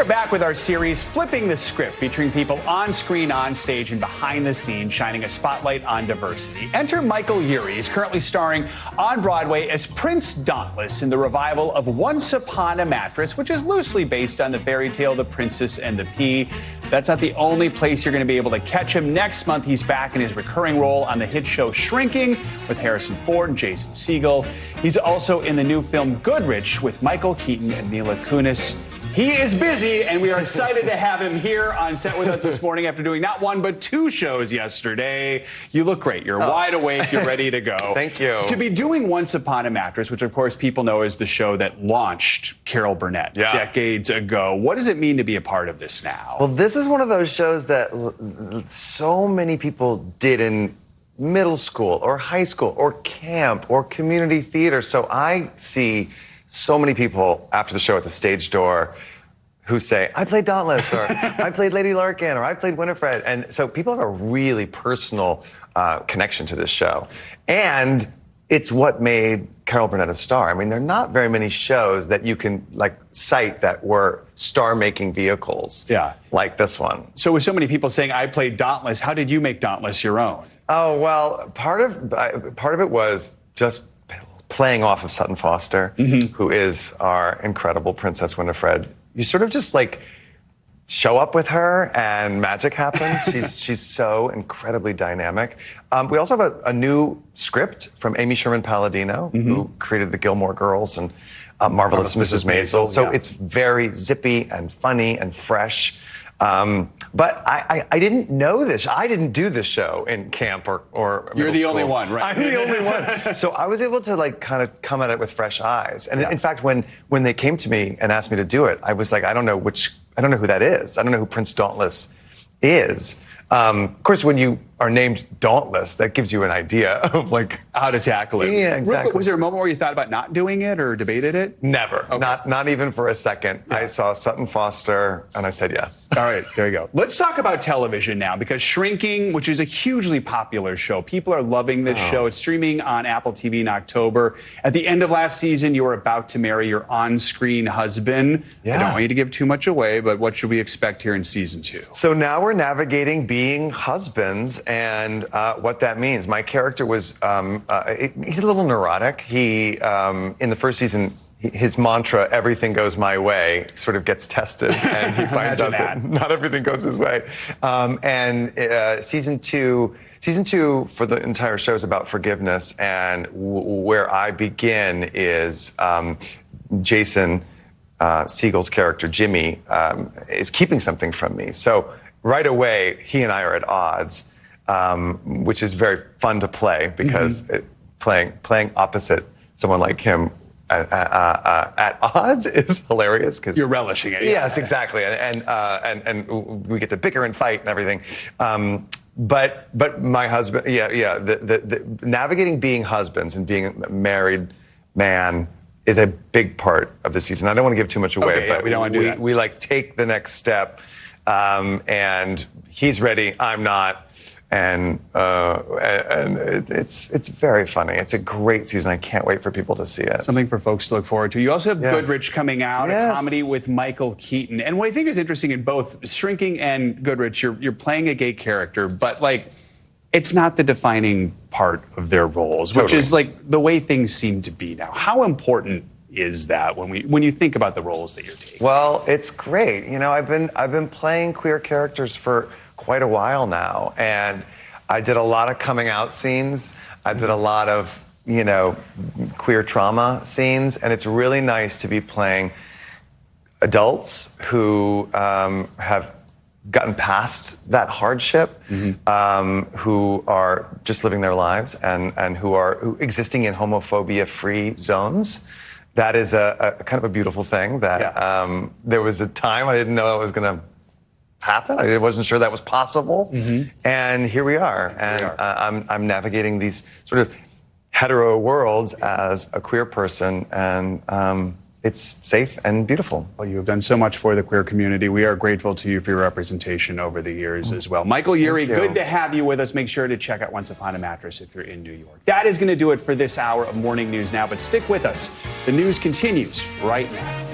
are back with our series, Flipping the Script, featuring people on screen, on stage, and behind the scenes, shining a spotlight on diversity. Enter Michael Urie. He's currently starring on Broadway as Prince Dauntless in the revival of Once Upon a Mattress, which is loosely based on the fairy tale The Princess and the Pea. That's not the only place you're going to be able to catch him. Next month, he's back in his recurring role on the hit show Shrinking with Harrison Ford and Jason Segel. He's also in the new film Goodrich with Michael Keaton and Mila Kunis. He is busy, and we are excited to have him here on set with us this morning after doing not one but two shows yesterday. You look great. You're wide awake. You're ready to go. Thank you. To be doing Once Upon a Mattress, which of course people know as the show that launched Carol Burnett decades ago. What does it mean to be a part of this now? Well, this is one of those shows that so many people did in middle school or high school or camp or community theater. So I see so many people after the show at the stage door who say, I played Dauntless, or I played Lady Larkin, or I played Winifred. And so people have a really personal connection to this show. And it's what made Carol Burnett a star. I mean, there are not very many shows that you can cite that were star-making vehicles like this one. So with so many people saying, I played Dauntless, how did you make Dauntless your own? Oh, well, part of it was just playing off of Sutton Foster, who is our incredible Princess Winifred. You sort of just show up with her and magic happens. She's so incredibly dynamic. We also have a new script from Amy Sherman Palladino, who created the Gilmore Girls and Marvelous Mrs. Maisel. So it's very zippy and funny and fresh. But I didn't know this. I didn't do this show in camp or You're the school. only one, right? I'm the only one. So I was able to kind of come at it with fresh eyes. And in fact, when they came to me and asked me to do it, I was like, I don't know who that is. I don't know who Prince Dauntless is. Of course, when you are named Dauntless, that gives you an idea of how to tackle it. Yeah, exactly. Was there a moment where you thought about not doing it or debated it? Never. Okay. Not even for a second. I saw Sutton Foster and I said yes. All right, there you go. Let's talk about television now, because Shrinking, which is a hugely popular show, people are loving this show. It's streaming on Apple TV in October. At the end of last season, you were about to marry your on-screen husband. I don't want you to give too much away, but what should we expect here in season 2? So now we're navigating being husbands and what that means. My character was, he's a little neurotic. He, in the first season, his mantra, everything goes my way, sort of gets tested, and he finds out that not everything goes his way. Season two for the entire show is about forgiveness, and where I begin is Jason Segel's character, Jimmy, is keeping something from me. So right away, he and I are at odds, which is very fun to play because playing opposite someone like him at odds is hilarious. Because you're relishing it. Yes, exactly, and we get to bicker and fight and everything. But my husband, the navigating being husbands and being a married man is a big part of the season. I don't want to give too much away, but we don't want to do that. We take the next step, and he's ready, I'm not. And it's very funny. It's a great season. I can't wait for people to see it. Something for folks to look forward to. You also have Goodrich coming out, a comedy with Michael Keaton. And what I think is interesting in both Shrinking and Goodrich, you're playing a gay character, but it's not the defining part of their roles, which is the way things seem to be now. How important is that when you think about the roles that you're taking? Well, it's great. You know, I've been playing queer characters for quite a while now, and I did a lot of coming out scenes. I did a lot of, queer trauma scenes, and it's really nice to be playing adults who have gotten past that hardship, who are just living their lives and who are existing in homophobia-free zones. That is a kind of a beautiful thing that there was a time I didn't know it was going to happen. I wasn't sure that was possible. And here we are. I'm navigating these sort of hetero worlds as a queer person, and it's safe and beautiful. Well, you have done so much for the queer community. We are grateful to you for your representation over the years as well. Michael Urie, good to have you with us. Make sure to check out Once Upon a Mattress if you're in New York. That is going to do it for this hour of Morning News Now, but stick with us. The news continues right now.